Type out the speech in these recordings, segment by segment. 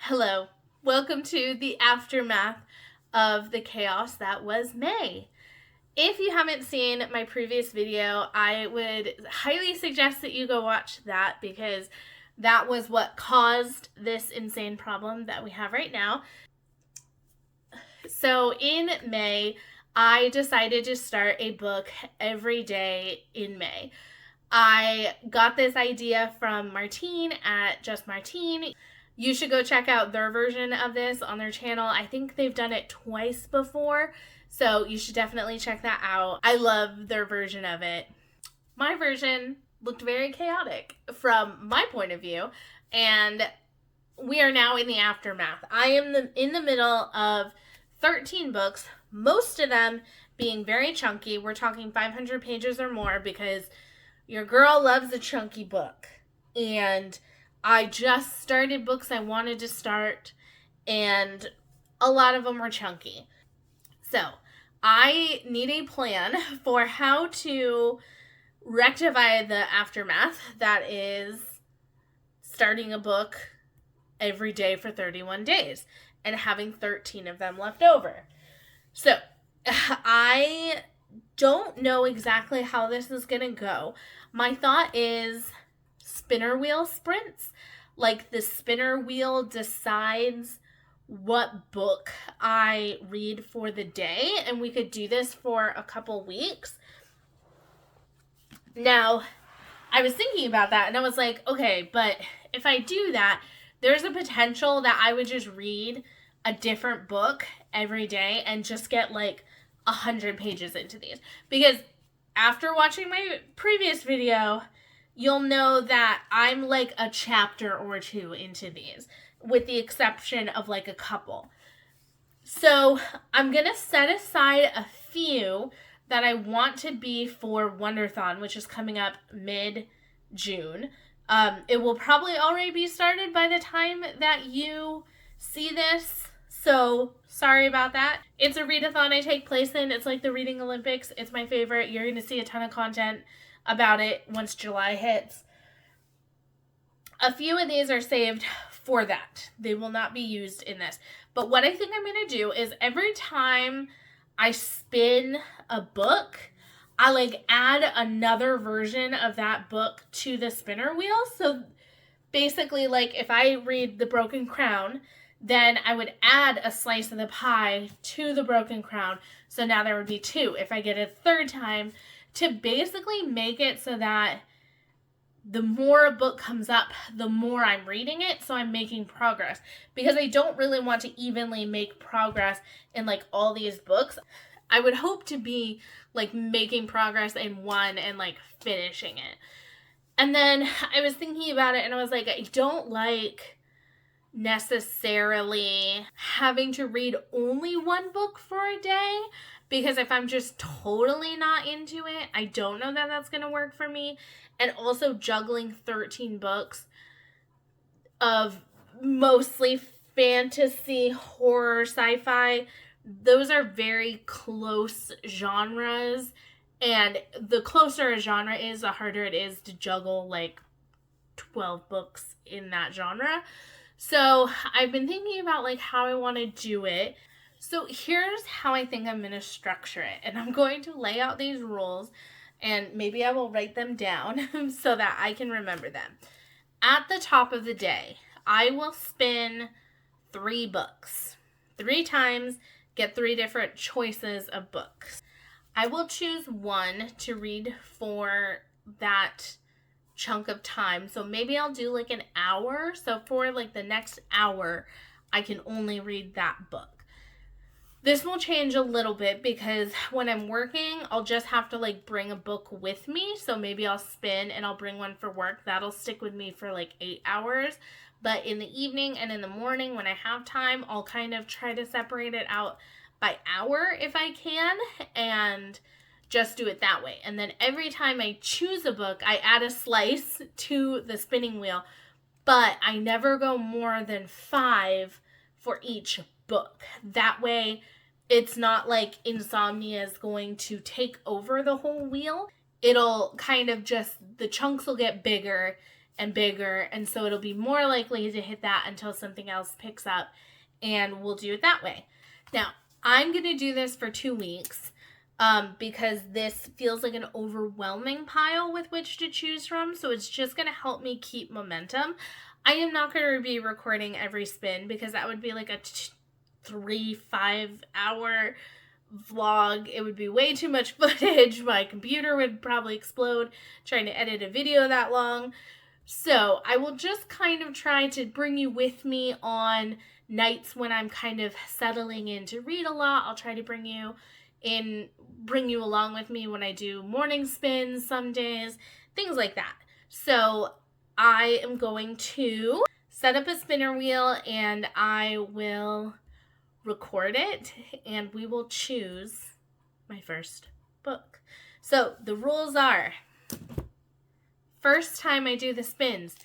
Hello. Welcome to the aftermath of the chaos that was May. If you haven't seen my previous video, I would highly suggest that you go watch that because that was what caused this insane problem that we have right now. So in May, I decided to start a book every day in May. I got this idea from Martine at Just Martine. You should go check out their version of this on their channel. I think they've done it twice before, so you should definitely check that out. I love their version of it. My version looked very chaotic from my point of view, and we are now in the aftermath. I am in the middle of 13 books, most of them being very chunky. We're talking 500 pages or more because your girl loves a chunky book. And I just started books I wanted to start, and a lot of them were chunky. So I need a plan for how to rectify the aftermath that is starting a book every day for 31 days and having 13 of them left over. So I don't know exactly how this is going to go. My thought is spinner wheel sprints. Like the spinner wheel decides what book I read for the day, and we could do this for a couple weeks. Now, I was thinking about that and I was like, okay, but if I do that, there's a potential that I would just read a different book every day and just get like 100 pages into these. Because after watching my previous video, you'll know that I'm like a chapter or two into these, with the exception of like a couple. So I'm going to set aside a few that I want to be for Wonderthon, which is coming up mid-June. It will probably already be started by the time that you see this, so sorry about that. It's a readathon I take place in. It's like the Reading Olympics. It's my favorite. You're going to see a ton of content about it once July hits. A few of these are saved for that. They will not be used in this. But what I think I'm going to do is every time I spin a book, I like add another version of that book to the spinner wheel. So basically, like if I read The Broken Crown, then I would add a slice of the pie to The Broken Crown. So now there would be two. If I get a third time, to basically make it so that the more a book comes up, the more I'm reading it, so I'm making progress. Because I don't really want to evenly make progress in like all these books. I would hope to be like making progress in one and like finishing it. And then I was thinking about it and I was like, I don't like necessarily having to read only one book for a day, because if I'm just totally not into it, I don't know that that's going to work for me. And also juggling 13 books of mostly fantasy, horror, sci-fi, those are very close genres. And the closer a genre is, the harder it is to juggle like 12 books in that genre. So I've been thinking about like how I want to do it. So here's how I think I'm going to structure it. And I'm going to lay out these rules, and maybe I will write them down so that I can remember them. At the top of the day, I will spin 3 books. 3 times, get 3 different choices of books. I will choose one to read for that chunk of time. So maybe I'll do like an hour. So for like the next hour, I can only read that book. This will change a little bit because when I'm working, I'll just have to like bring a book with me. So maybe I'll spin and I'll bring one for work. That'll stick with me for like 8 hours. But in the evening and in the morning when I have time, I'll kind of try to separate it out by hour if I can, and just do it that way. And then every time I choose a book, I add a slice to the spinning wheel, but I never go more than 5 for each book. That way, it's not like insomnia is going to take over the whole wheel. It'll kind of just, the chunks will get bigger and bigger, and so it'll be more likely to hit that until something else picks up, and we'll do it that way. Now, I'm going to do this for 2 weeks because this feels like an overwhelming pile with which to choose from, so it's just going to help me keep momentum. I am not going to be recording every spin because that would be like a 3-5 hour vlog. It would be way too much footage. My computer would probably explode trying to edit a video that long. So I will just kind of try to bring you with me on nights when I'm kind of settling in to read a lot. I'll try to bring you along with me when I do morning spins some days, things like that. So I am going to set up a spinner wheel and I will record it and we will choose my first book. So the rules are, first time I do the spins,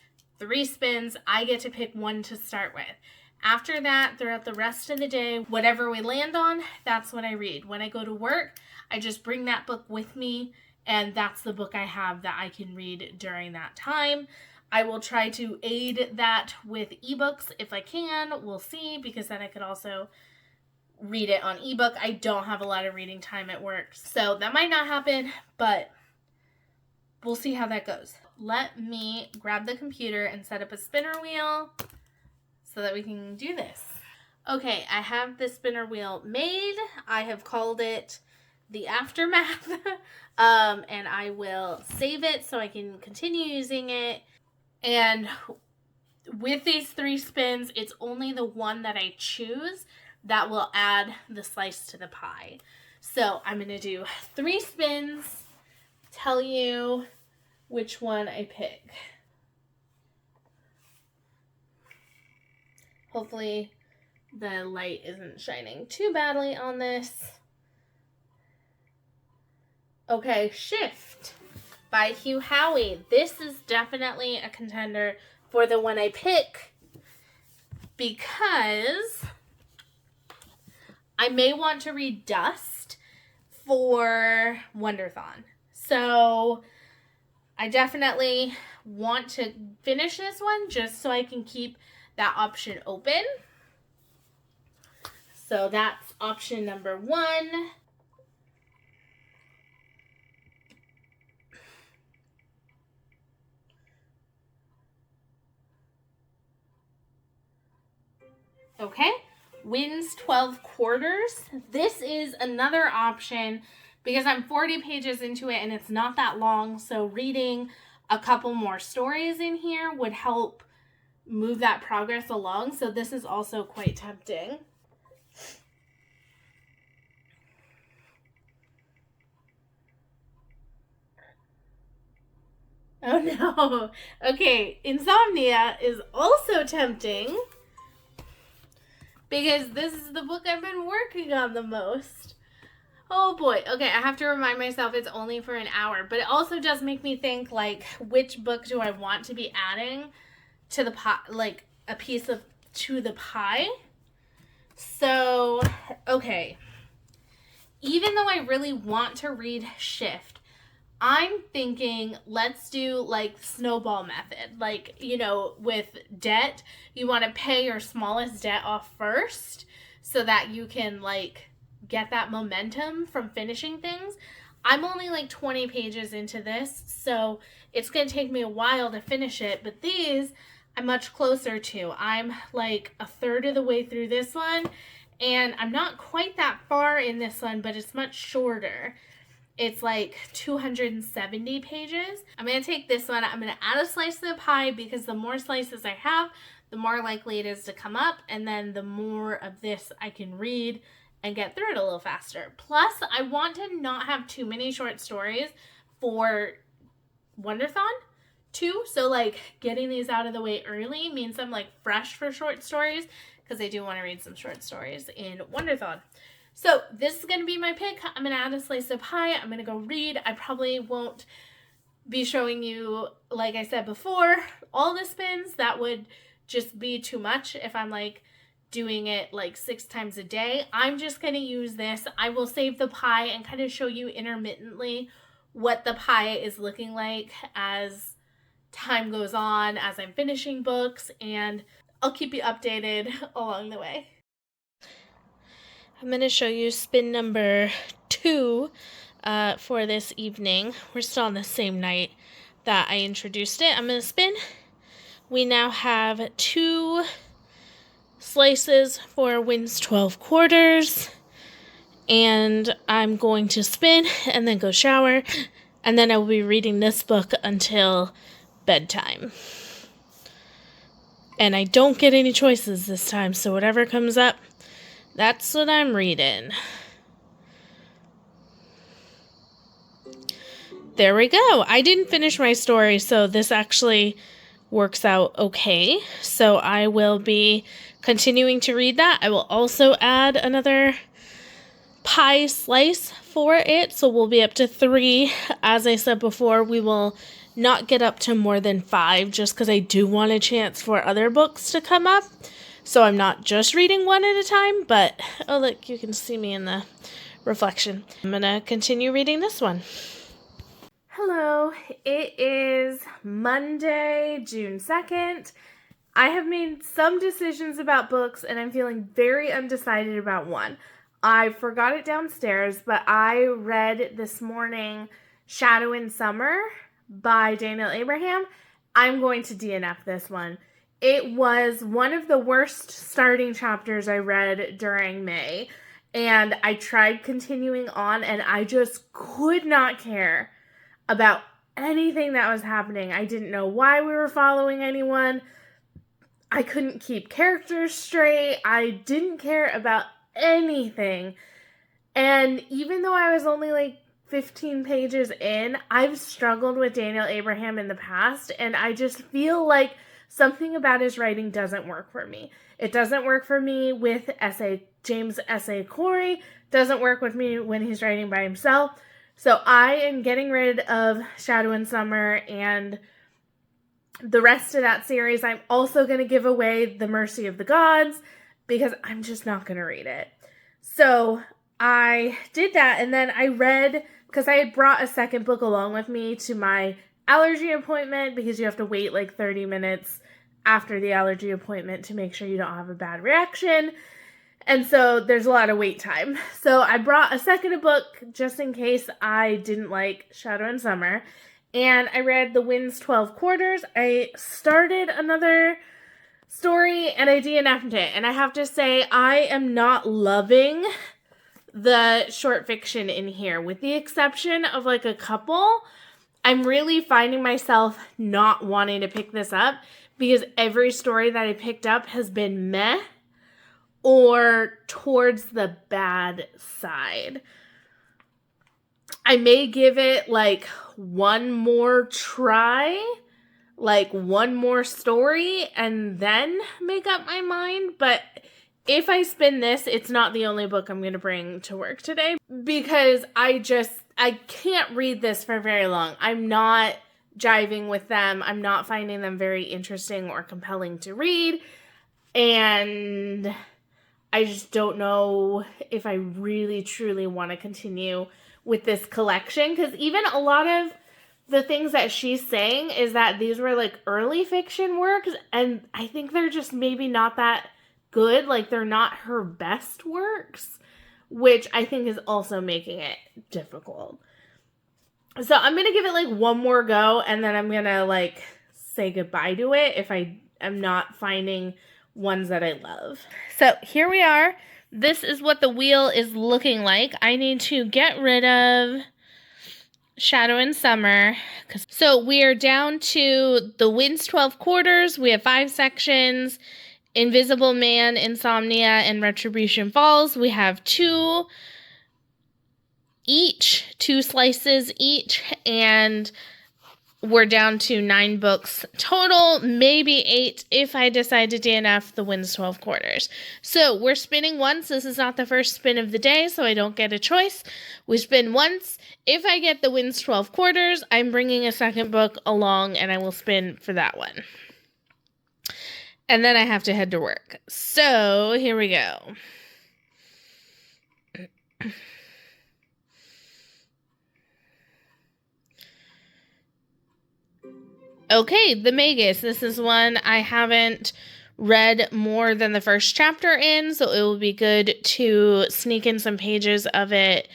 3 spins, I get to pick one to start with. After that, throughout the rest of the day, whatever we land on, that's what I read. When I go to work, I just bring that book with me, and that's the book I have that I can read during that time. I will try to aid that with ebooks if I can. We'll see, because then I could also read it on ebook. I don't have a lot of reading time at work, so that might not happen, but we'll see how that goes. Let me grab the computer and set up a spinner wheel so that we can do this. Okay, I have the spinner wheel made. I have called it The Aftermath, and I will save it so I can continue using it. And with these 3 spins, it's only the one that I choose that will add the slice to the pie. So I'm going to do 3 spins, tell you which one I pick. Hopefully the light isn't shining too badly on this. Okay, Shift by Hugh Howey. This is definitely a contender for the one I pick because I may want to read Dust for Wonderthon. So I definitely want to finish this one just so I can keep that option open. So that's option number 1. Okay, Wins 12 Quarters. This is another option because I'm 40 pages into it and it's not that long, so reading a couple more stories in here would help move that progress along. So this is also quite tempting. Oh no. Okay, Insomnia is also tempting because this is the book I've been working on the most. Oh boy. Okay, I have to remind myself it's only for an hour, but it also does make me think, like, which book do I want to be adding to the pie, like a piece of to the pie. So, okay. Even though I really want to read Shift, I'm thinking let's do like snowball method. Like, you know, with debt, you want to pay your smallest debt off first so that you can like get that momentum from finishing things. I'm only like 20 pages into this, so it's going to take me a while to finish it, but these I'm much closer to. I'm like a third of the way through this one, and I'm not quite that far in this one, but it's much shorter. It's like 270 pages. I'm going to take this one. I'm going to add a slice to the pie because the more slices I have, the more likely it is to come up, and then the more of this I can read and get through it a little faster. Plus, I want to not have too many short stories for Wonderthon too. So like getting these out of the way early means I'm like fresh for short stories because I do want to read some short stories in Wonderthon. So this is going to be my pick. I'm going to add a slice of pie. I'm going to go read. I probably won't be showing you, like I said before, all the spins. That would just be too much if I'm like doing it like 6 times a day. I'm just going to use this. I will save the pie and kind of show you intermittently what the pie is looking like as time goes on as I'm finishing books, and I'll keep you updated along the way. I'm going to show you spin number 2 for this evening. We're still on the same night that I introduced it. I'm going to spin. We now have 2 slices for Winds 12 Quarters, and I'm going to spin and then go shower, and then I will be reading this book until bedtime. And I don't get any choices this time, so whatever comes up, that's what I'm reading. There we go. I didn't finish my story, so this actually works out okay. So I will be continuing to read that. I will also add another pie slice for it, so we'll be up to 3. As I said before, we will not get up to more than 5 just because I do want a chance for other books to come up. So I'm not just reading one at a time, but oh look, you can see me in the reflection. I'm going to continue reading this one. Hello, it is Monday, June 2nd. I have made some decisions about books and I'm feeling very undecided about one. I forgot it downstairs, but I read this morning Shadow in Summer by Daniel Abraham. I'm going to DNF this one. It was one of the worst starting chapters I read during May, and I tried continuing on and I just could not care about anything that was happening. I didn't know why we were following anyone. I couldn't keep characters straight. I didn't care about anything. And even though I was only like 15 pages in, I've struggled with Daniel Abraham in the past, and I just feel like something about his writing doesn't work for me. It doesn't work for me with James S.A. Corey, doesn't work with me when he's writing by himself. So I am getting rid of Shadow in Summer and the rest of that series. I'm also going to give away The Mercy of the Gods because I'm just not going to read it. So I did that, and then I read, because I had brought a second book along with me to my allergy appointment, because you have to wait like 30 minutes after the allergy appointment to make sure you don't have a bad reaction. And so there's a lot of wait time. So I brought a second book just in case I didn't like Shadow in Summer. And I read The Winds 12 Quarters. I started another story and I DNF'd it. And I have to say, I am not loving the short fiction in here. With the exception of like a couple, I'm really finding myself not wanting to pick this up because every story that I picked up has been meh or towards the bad side. I may give it like one more try, like one more story, and then make up my mind. But if I spin this, it's not the only book I'm going to bring to work today because I can't read this for very long. I'm not jiving with them. I'm not finding them very interesting or compelling to read. And I just don't know if I really, truly want to continue with this collection. Because even a lot of the things that she's saying is that these were like early fiction works. And I think they're just maybe not that good. Like they're not her best works, which I think is also making it difficult. So I'm going to give it like one more go. And then I'm going to like say goodbye to it if I am not finding ones that I love. So here we are. This is what the wheel is looking like. I need to get rid of Shadow in Summer. So we are down to The Winds 12 Quarters. We have 5 sections. Invisible Man, Insomnia, and Retribution Falls. We have 2 slices each, and we're down to 9 books total, maybe 8 if I decide to DNF The Winds 12 Quarters. So we're spinning once. This is not the first spin of the day, so I don't get a choice. We spin once. If I get The Winds 12 Quarters, I'm bringing a second book along, and I will spin for that one. And then I have to head to work. So here we go. Okay, The Magus. This is one I haven't read more than the first chapter in, so it will be good to sneak in some pages of it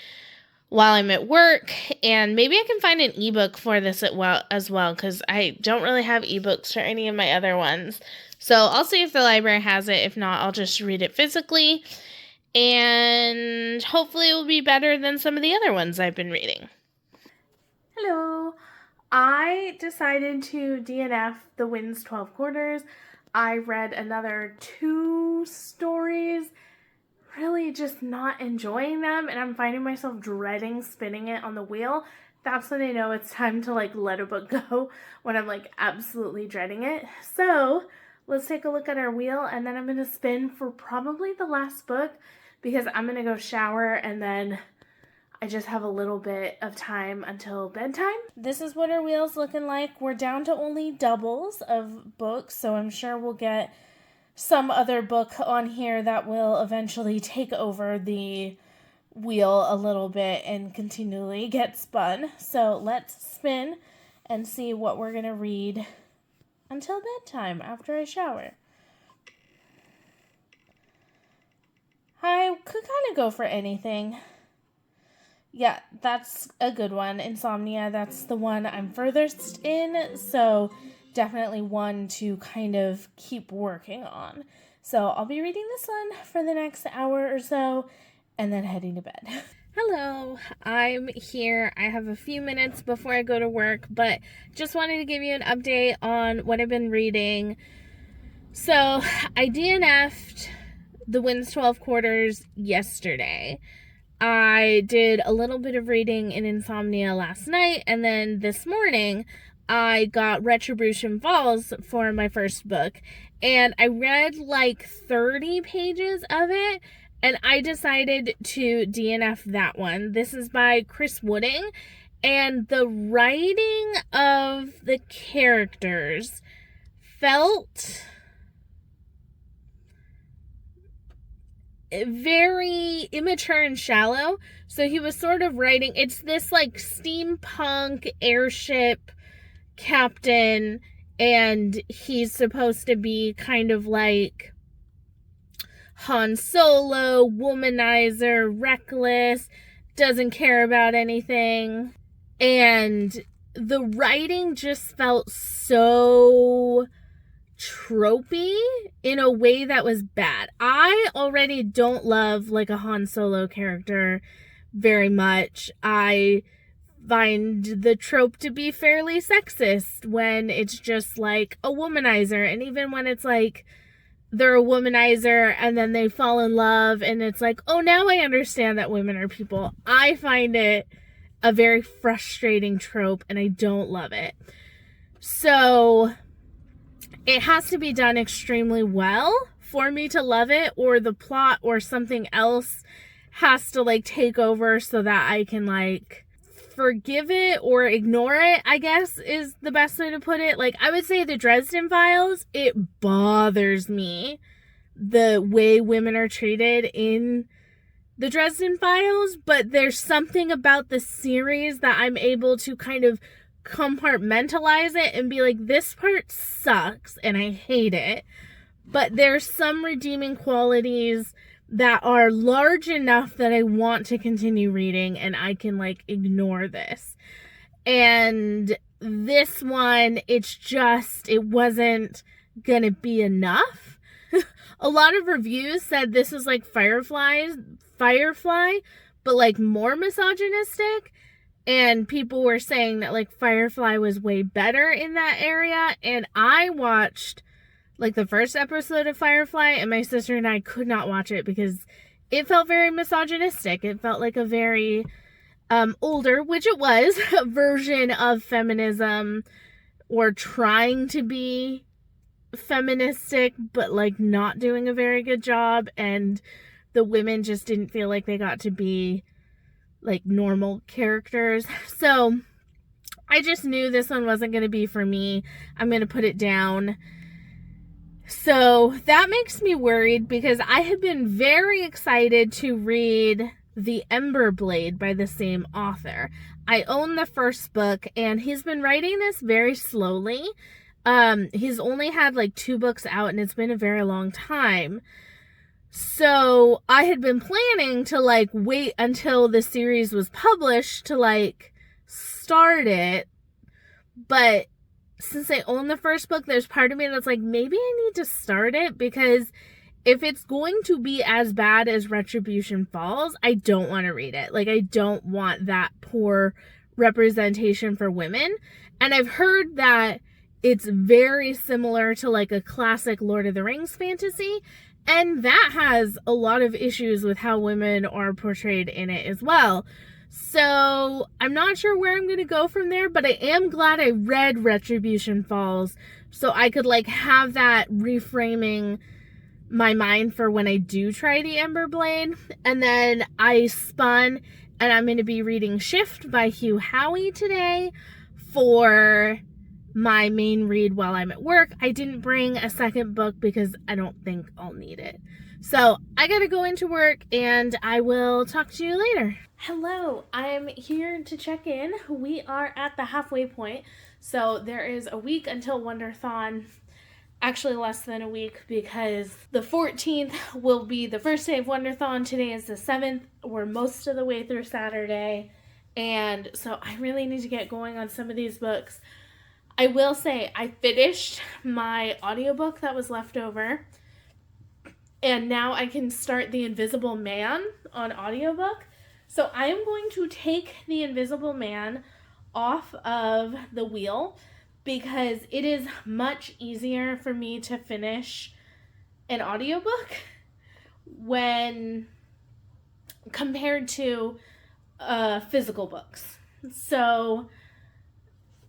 while I'm at work, and maybe I can find an ebook for this as well, because I don't really have ebooks for any of my other ones. So I'll see if the library has it. If not, I'll just read it physically, and hopefully it will be better than some of the other ones I've been reading. Hello. I decided to DNF The Wind's 12 Quarters. I read another 2 stories, really just not enjoying them, and I'm finding myself dreading spinning it on the wheel. That's when I know it's time to let a book go, when I'm absolutely dreading it. So let's take a look at our wheel, and then I'm going to spin for probably the last book, because I'm going to go shower, and then I just have a little bit of time until bedtime. This is what our wheel's looking like. We're down to only doubles of books, so I'm sure we'll get some other book on here that will eventually take over the wheel a little bit and continually get spun. So let's spin and see what we're going to read until bedtime after I shower. I could kind of go for anything. Yeah, that's a good one. Insomnia, that's the one I'm furthest in, so definitely one to kind of keep working on. So I'll be reading this one for the next hour or so, and then heading to bed. Hello, I'm here. I have a few minutes before I go to work, but just wanted to give you an update on what I've been reading. So I DNF'd The Wind's 12 Quarters yesterday. I did a little bit of reading in Insomnia last night, and then this morning I got Retribution Falls for my first book, and I read 30 pages of it, and I decided to DNF that one. This is by Chris Wooding, and the writing of the characters felt very immature and shallow. So he was sort of writing, it's this steampunk airship captain, and he's supposed to be kind of like Han Solo, womanizer, reckless, doesn't care about anything. And the writing just felt so tropey in a way that was bad. I already don't love a Han Solo character very much. I find the trope to be fairly sexist when it's just a womanizer, and even when it's they're a womanizer and then they fall in love and it's oh, now I understand that women are people. I find it a very frustrating trope, and I don't love it. So it has to be done extremely well for me to love it, or the plot or something else has to take over so that I can forgive it or ignore it, I guess is the best way to put it. I would say the Dresden Files, it bothers me the way women are treated in the Dresden Files, but there's something about the series that I'm able to kind of compartmentalize it and be this part sucks and I hate it, but there's some redeeming qualities that are large enough that I want to continue reading, and I can ignore this. And this one, it wasn't gonna be enough. A lot of reviews said this was Firefly, but more misogynistic. And people were saying that Firefly was way better in that area. And I watched the first episode of Firefly, and my sister and I could not watch it because it felt very misogynistic. It felt like a very older, which it was, version of feminism, or trying to be feministic, but not doing a very good job. And the women just didn't feel like they got to be normal characters. So I just knew this one wasn't going to be for me. I'm going to put it down. So that makes me worried, because I have been very excited to read The Ember Blade by the same author. I own the first book, and he's been writing this very slowly. He's only had like 2 books out, and it's been a very long time. So I had been planning to like wait until the series was published to like start it. But since I own the first book, there's part of me that's like, maybe I need to start it, because if it's going to be as bad as Retribution Falls, I don't want to read it. Like, I don't want that poor representation for women. And I've heard that it's very similar to like a classic Lord of the Rings fantasy, and that has a lot of issues with how women are portrayed in it as well. So I'm not sure where I'm going to go from there, but I am glad I read Retribution Falls so I could like have that reframing my mind for when I do try the Ember Blade. And then I spun, and I'm going to be reading Shift by Hugh Howey today for my main read while I'm at work. I didn't bring a second book because I don't think I'll need it. So I gotta go into work, and I will talk to you later. Hello, I'm here to check in. We are at the halfway point. So there is a week until Wonderthon. Actually less than a week, because the 14th will be the first day of Wonderthon. Today is the 7th. We're most of the way through Saturday. And so I really need to get going on some of these books. I will say I finished my audiobook that was left over, and now I can start The Invisible Man on audiobook. So I am going to take The Invisible Man off of the wheel, because it is much easier for me to finish an audiobook when compared to physical books. So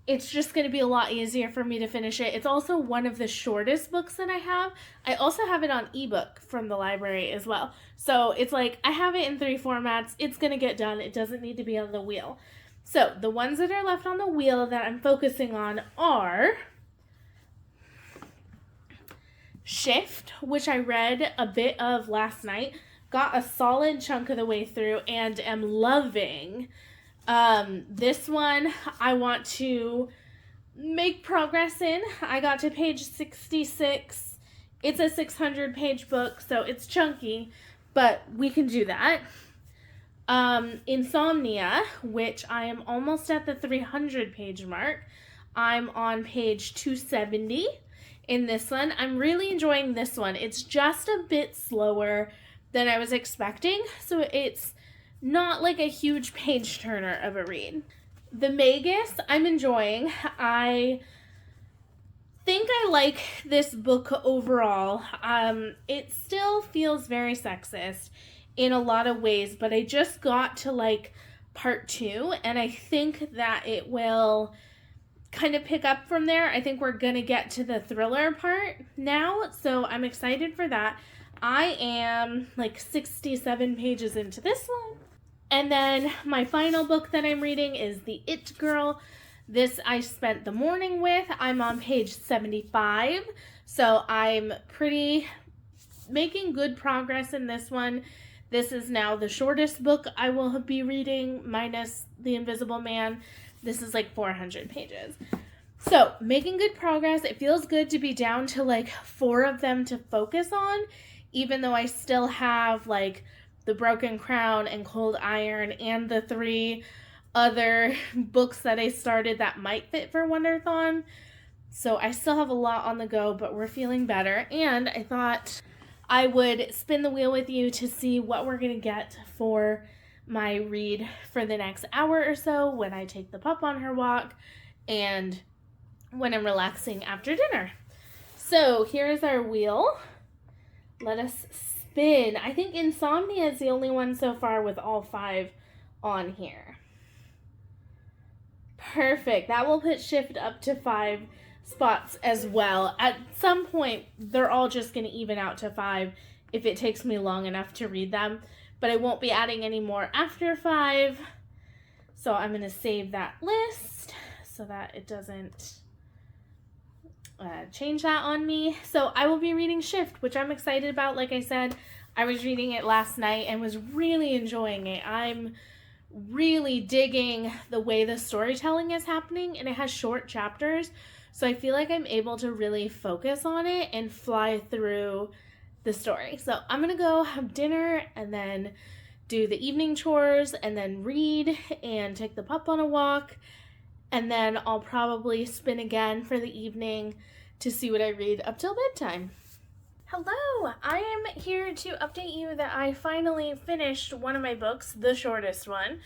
it's just going to be a lot easier for me to finish it. It's also one of the shortest books that I have. I also have it on ebook from the library as well. So it's like I have it in 3 formats. It's going to get done. It doesn't need to be on the wheel. So the ones that are left on the wheel that I'm focusing on are Shift, which I read a bit of last night, got a solid chunk of the way through, and am loving. This one I want to make progress in. I got to page 66. It's a 600-page book, so it's chunky, but we can do that. Insomnia, which I am almost at the 300-page mark. I'm on page 270 in this one. I'm really enjoying this one. It's just a bit slower than I was expecting, so it's not like a huge page turner of a read. The Magus, I'm enjoying. I think I like this book overall. It still feels very sexist in a lot of ways, but I just got to like part 2, and I think that it will kind of pick up from there. I think we're gonna get to the thriller part now, so I'm excited for that. I am like 67 pages into this one. And then my final book that I'm reading is The It Girl. This I spent the morning with. I'm on page 75, so I'm making good progress in this one. This is now the shortest book I will be reading, minus The Invisible Man. This is like 400 pages. So, making good progress. It feels good to be down to like 4 of them to focus on, even though I still have like The Broken Crown and Cold Iron and the 3 other books that I started that might fit for Wonderthon. So I still have a lot on the go, but we're feeling better. And I thought I would spin the wheel with you to see what we're going to get for my read for the next hour or so when I take the pup on her walk and when I'm relaxing after dinner. So here's our wheel. Let us spin. I think Insomnia is the only one so far with all 5 on here. Perfect. That will put Shift up to 5 spots as well. At some point, they're all just going to even out to 5 if it takes me long enough to read them. But I won't be adding any more after 5. So I'm going to save that list so that it doesn't change that on me. So I will be reading Shift, which I'm excited about. Like I said, I was reading it last night and was really enjoying it. I'm really digging the way the storytelling is happening, and it has short chapters, so I feel like I'm able to really focus on it and fly through the story. So I'm gonna go have dinner and then do the evening chores and then read and take the pup on a walk, and then I'll probably spin again for the evening to see what I read up till bedtime. Hello, I am here to update you that I finally finished one of my books, the shortest one.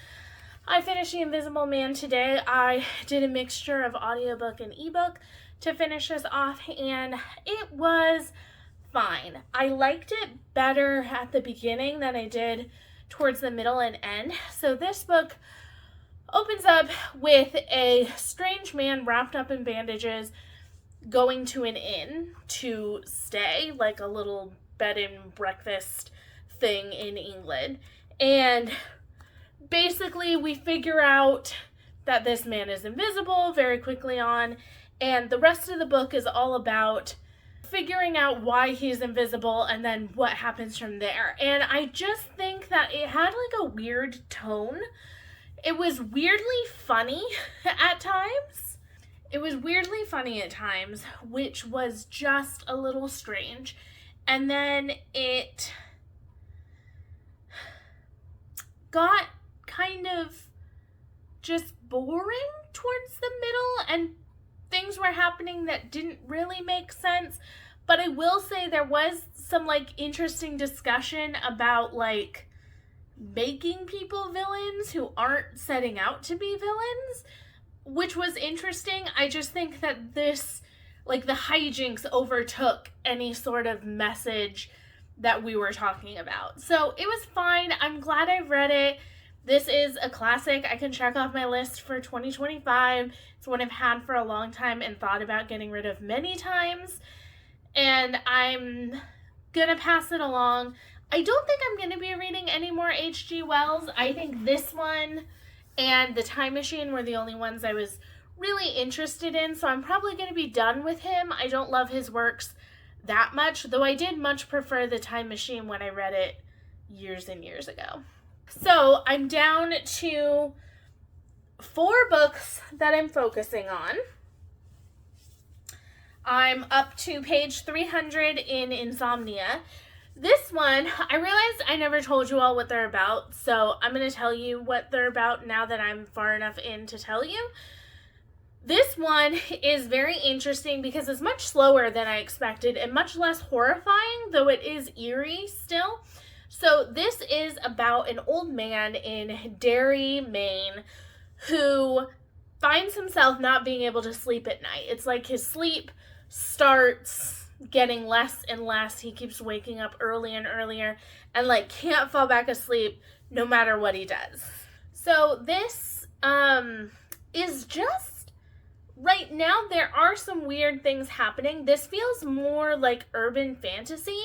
I finished The Invisible Man today. I did a mixture of audiobook and ebook to finish this off, and it was fine. I liked it better at the beginning than I did towards the middle and end. So this book opens up with a strange man wrapped up in bandages going to an inn to stay, like a little bed and breakfast thing in England. And basically we figure out that this man is invisible very quickly on, and the rest of the book is all about figuring out why he's invisible and then what happens from there. And I just think that it had like a weird tone. It was weirdly funny at times. Which was just a little strange. And then it got kind of just boring towards the middle, and things were happening that didn't really make sense. But I will say there was some like interesting discussion about like making people villains who aren't setting out to be villains, which was interesting. I just think that this, like, the hijinks overtook any sort of message that we were talking about. So it was fine. I'm glad I read it. This is a classic I can check off my list for 2025. It's one I've had for a long time and thought about getting rid of many times. And I'm gonna pass it along. I don't think I'm gonna be reading any more H.G. Wells. I think this one and The Time Machine were the only ones I was really interested in, so I'm probably going to be done with him. I don't love his works that much, though I did much prefer The Time Machine when I read it years and years ago. So I'm down to 4 books that I'm focusing on. I'm up to page 300 in Insomnia. This one, I realized I never told you all what they're about, so I'm going to tell you what they're about now that I'm far enough in to tell you. This one is very interesting because it's much slower than I expected and much less horrifying, though it is eerie still. So this is about an old man in Derry, Maine, who finds himself not being able to sleep at night. It's like his sleep starts getting less and less. He keeps waking up early and earlier and like can't fall back asleep no matter what he does. So this is just, right now there are some weird things happening. This feels more like urban fantasy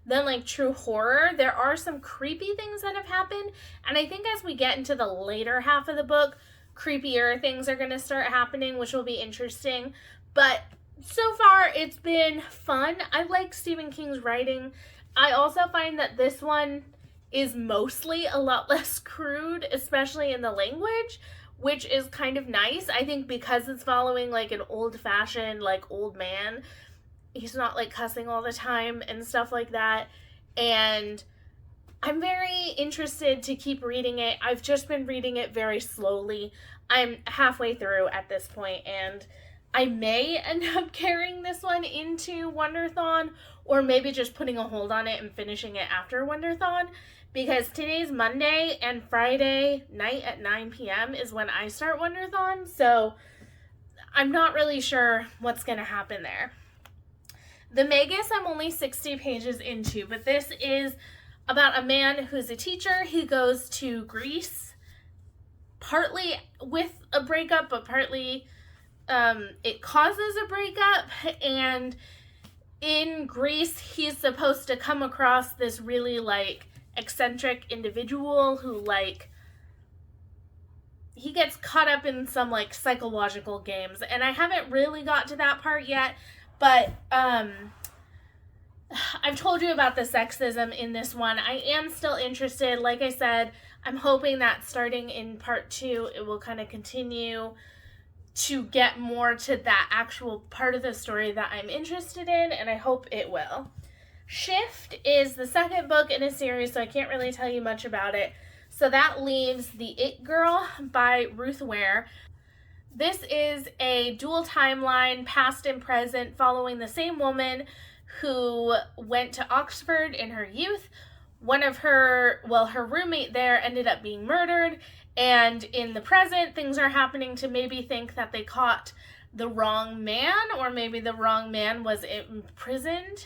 than like true horror. There are some creepy things that have happened, and I think as we get into the later half of the book, creepier things are going to start happening, which will be interesting. But so far, it's been fun. I like Stephen King's writing. I also find that this one is mostly a lot less crude, especially in the language, which is kind of nice. I think because it's following like an old-fashioned, like old man, he's not like cussing all the time and stuff like that. And I'm very interested to keep reading it. I've just been reading it very slowly. I'm halfway through at this point, and I may end up carrying this one into Wonderthon, or maybe just putting a hold on it and finishing it after Wonderthon, because today's Monday and Friday night at 9 p.m. is when I start Wonderthon, so I'm not really sure what's going to happen there. The Magus I'm only 60 pages into, but this is about a man who's a teacher. He goes to Greece, partly with a breakup, but partly it causes a breakup, and in Greece he's supposed to come across this really like eccentric individual who like he gets caught up in some like psychological games, and I haven't really got to that part yet, But I've told you about the sexism in this one. I am still interested. Like I said, I'm hoping that starting in part 2, it will kind of continue to get more to that actual part of the story that I'm interested in, and I hope it will. Shift is the second book in a series, so I can't really tell you much about it. So that leaves The It Girl by Ruth Ware. This is a dual timeline, past and present, following the same woman who went to Oxford in her youth. Her roommate there ended up being murdered, and in the present, things are happening to maybe think that they caught the wrong man, or maybe the wrong man was imprisoned.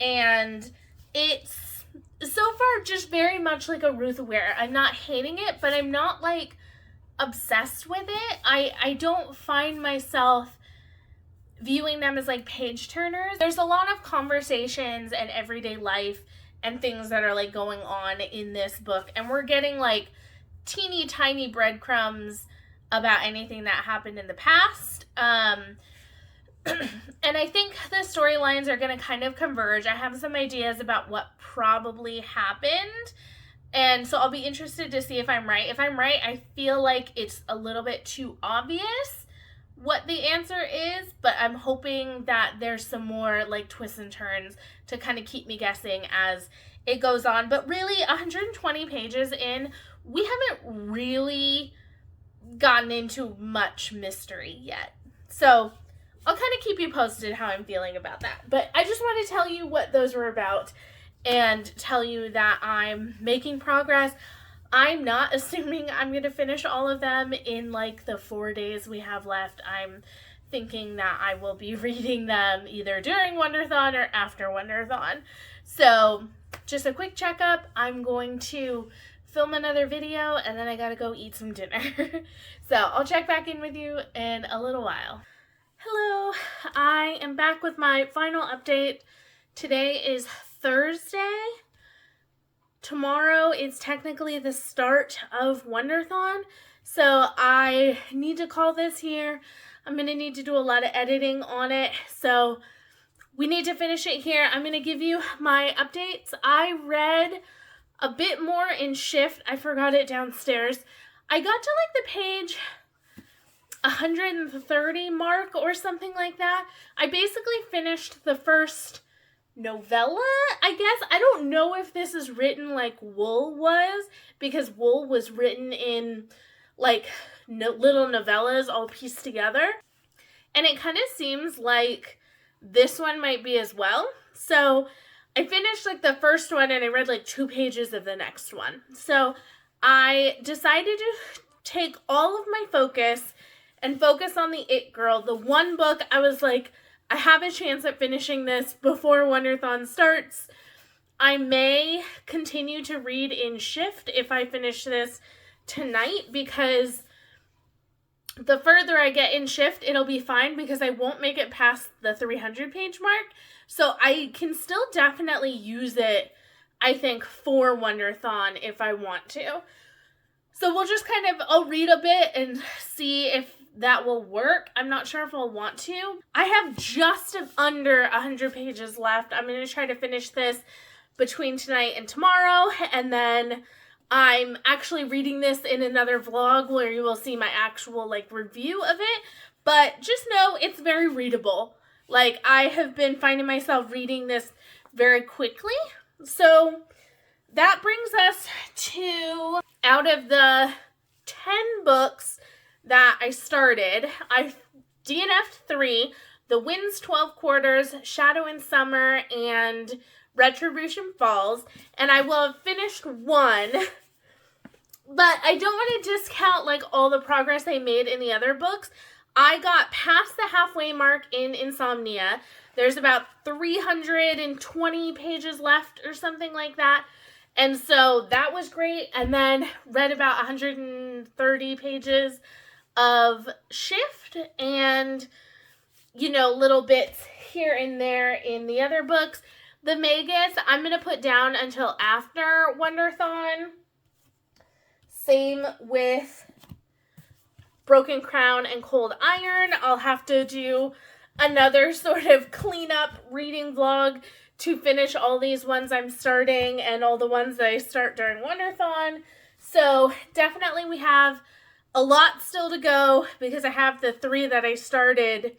And it's so far just very much like a Ruth Ware. I'm not hating it, but I'm not like obsessed with it. I don't find myself viewing them as like page turners. There's a lot of conversations and everyday life and things that are like going on in this book, and we're getting like teeny tiny breadcrumbs about anything that happened in the past. And I think the storylines are going to kind of converge. I have some ideas about what probably happened, and so I'll be interested to see if I'm right. If I'm right, I feel like it's a little bit too obvious what the answer is, but I'm hoping that there's some more like twists and turns to kind of keep me guessing as it goes on. But really, 120 pages in, we haven't really gotten into much mystery yet. So I'll kind of keep you posted how I'm feeling about that. But I just want to tell you what those were about and tell you that I'm making progress. I'm not assuming I'm going to finish all of them in like the 4 days we have left. I'm thinking that I will be reading them either during Wonderthon or after Wonderthon. So just a quick checkup. I'm going to film another video and then I gotta go eat some dinner. So I'll check back in with you in a little while. Hello, I am back with my final update. Today is Thursday. Tomorrow is technically the start of Wonderthon, so I need to call this here. I'm going to need to do a lot of editing on it, so we need to finish it here. I'm going to give you my updates. I read a bit more in Shift. I forgot it downstairs. I got to like the page 130 mark or something like that. I basically finished the first novella, I guess. I don't know if this is written like Wool was, because Wool was written in like little novellas all pieced together, and it kind of seems like this one might be as well. So I finished like the first one and I read like 2 pages of the next one. So I decided to take all of my focus and focus on The It Girl. The one book I was like, I have a chance at finishing this before Wonderthon starts. I may continue to read in Shift if I finish this tonight, because the further I get in Shift, it'll be fine because I won't make it past the 300 page mark. So I can still definitely use it, I think, for Wonderthon if I want to. So we'll just I'll read a bit and see if that will work. I'm not sure if I'll want to. I have just under 100 pages left. I'm going to try to finish this between tonight and tomorrow, and then I'm actually reading this in another vlog where you will see my actual like review of it. But just know it's very readable. Like, I have been finding myself reading this very quickly. So that brings us to, out of the 10 books that I started, I DNF'd 3, The Wind's 12 Quarters, Shadow in Summer, and Retribution Falls, and I will have finished 1, but I don't want to discount like all the progress I made in the other books. I got past the halfway mark in Insomnia. There's about 320 pages left or something like that. And so that was great. And then read about 130 pages of Shift and, little bits here and there in the other books. The Magus, I'm going to put down until after Wonderthon. Same with Broken Crown and Cold Iron. I'll have to do another sort of cleanup reading vlog to finish all these ones I'm starting and all the ones that I start during Wonderthon. So definitely we have a lot still to go because I have the 3 that I started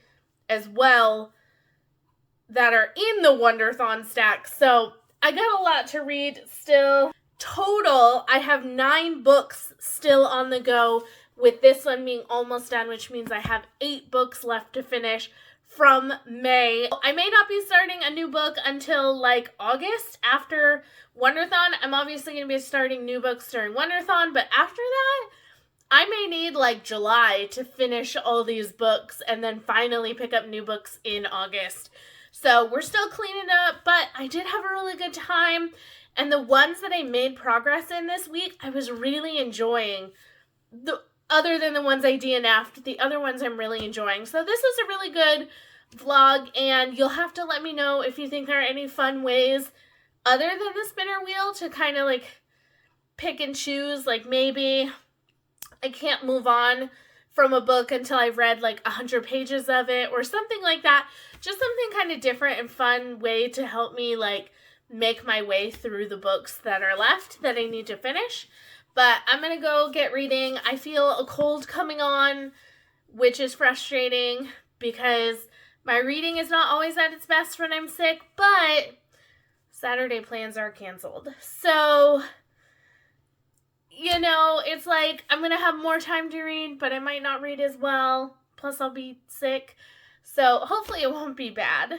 as well that are in the Wonderthon stack. So I got a lot to read still. Total, I have 9 books still on the go, with this one being almost done, which means I have 8 books left to finish from May. I may not be starting a new book until like August after Wonderthon. I'm obviously going to be starting new books during Wonderthon, but after that, I may need like July to finish all these books and then finally pick up new books in August. So we're still cleaning up, but I did have a really good time. And the ones that I made progress in this week, I was really enjoying. Other than the ones I DNF'd, the other ones I'm really enjoying. So this was a really good vlog, and you'll have to let me know if you think there are any fun ways other than the spinner wheel to kind of like pick and choose. Like maybe I can't move on from a book until I've read like 100 pages of it or something like that. Just something kind of different and fun way to help me like make my way through the books that are left that I need to finish. But I'm going to go get reading. I feel a cold coming on, which is frustrating because my reading is not always at its best when I'm sick, but Saturday plans are canceled. So, you know, it's like I'm going to have more time to read, but I might not read as well. Plus, I'll be sick. So, hopefully it won't be bad,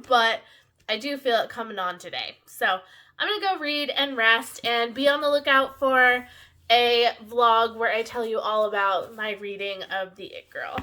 but I do feel it coming on today. So, I'm going to go read and rest and be on the lookout for a vlog where I tell you all about my reading of The It Girl.